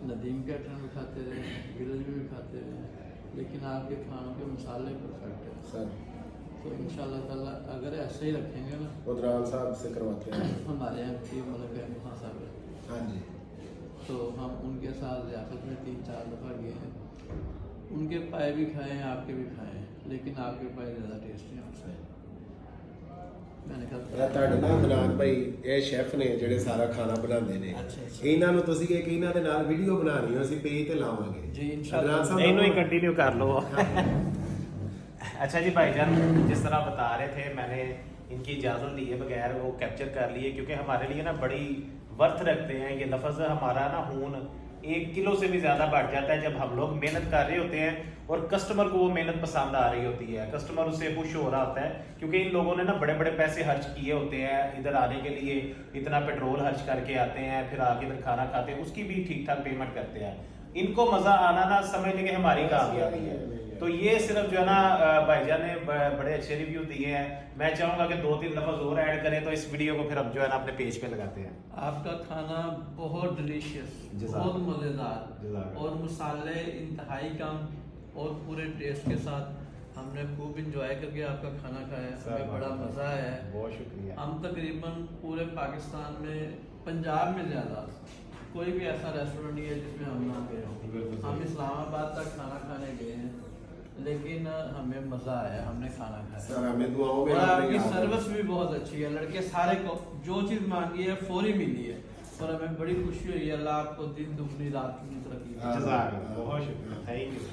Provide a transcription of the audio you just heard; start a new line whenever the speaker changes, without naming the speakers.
नदीम कैटरन भी खाते रहे, विलेज में भी खाते रहे, लेकिन आपके खानों के मसाले परफेक्ट है
सर।
तो इंशाल्लाह ताला अगर ऐसे ही रखेंगे ना।
उदरान साहब से करवाते हैं
हमारे यहाँ की मतलब है साहब है,
हाँ जी।
तो हम उनके साथ रियासत में 3-4 दफ़ा गए हैं, उनके पाए भी खाए हैं, आपके भी खाए हैं, लेकिन आपके पाए ज़्यादा टेस्टी हैं हमसे। मैंने कहा
ਤੁਹਾਡੇ ਨਾਲ ਅਦਨਾਨ ਭਾਈ ਇਹ ਸ਼ੈਫ ਨੇ ਜਿਹੜੇ ਸਾਰਾ ਖਾਣਾ ਬਣਾਉਂਦੇ ਨੇ।
ਅੱਛਾ, ਅੱਛਾ।
ਇਹਨਾਂ ਨੂੰ ਤੁਸੀਂ ਕਿ ਇਹਨਾਂ ਦੇ ਨਾਲ ਵੀਡੀਓ ਬਣਾਣੀ ਹੋ, ਅਸੀਂ ਪੇਜ ਤੇ ਲਾਵਾਂਗੇ
जी इंशाल्लाह।
अदनान साहब
इन्हों ही कंटिन्यू कर लो। अच्छा जी भाईजान, जिस तरह बता रहे थे, मैंने इनकी इजाज़त लिए बगैर वो कैप्चर कर लिए, क्योंकि हमारे लिए ना बड़ी वर्थ रखते हैं ये लफ्ज़। हमारा ना खून 1 किलो से भी ज़्यादा बढ़ जाता है जब हम लोग मेहनत कर रहे होते हैं और कस्टमर को वो मेहनत पसंद आ रही होती है, कस्टमर उससे खुश हो रहा होता है, क्योंकि इन लोगों ने ना बड़े बड़े पैसे खर्च किए होते हैं इधर आने के लिए, इतना पेट्रोल खर्च करके आते हैं, फिर आके इधर खाना खाते हैं, उसकी भी ठीक ठाक पेमेंट करते हैं। इनको मज़ा आना ना समझ लेंगे हमारी कामयाबी है। तो ये सिर्फ जो है ना भाईजान ने बड़े अच्छे रिव्यू दिए हैं। मैं चाहूँगा कि 2-3 लफ्ज़ और ऐड करें तो इस वीडियो को फिर हम जो है ना अपने पेज पे लगाते हैं।
आपका खाना बहुत डिलीशियस,
जज़ाक।
बहुत मज़ेदार
जज़ाक।
और मसाले इंतहाई कम और पूरे टेस्ट के साथ हमने खूब इंजॉय करके आपका खाना खाया, हमें बड़ा मज़ा आया है।
बहुत शुक्रिया।
हम तकरीबन पूरे पाकिस्तान में, पंजाब में ज़्यादा कोई भी ऐसा रेस्टोरेंट नहीं है जिसमें हम ना गए हों। हम इस्लामाबाद तक खाना खाने गए हैं, लेकिन हमें मज़ा आया, हमने खाना खाया।
सर हमें दुआओं में
और
आपने
आपकी
याद
सर्विस भी बहुत अच्छी है, लड़के सारे को जो चीज़ मांगी है फौरी मिली है और हमें बड़ी खुशी हुई है। अल्लाह आपको दिन दुगनी रात दुगनी तरक्की दे।
जज़ाक, बहुत शुक्रिया, थैंक यू।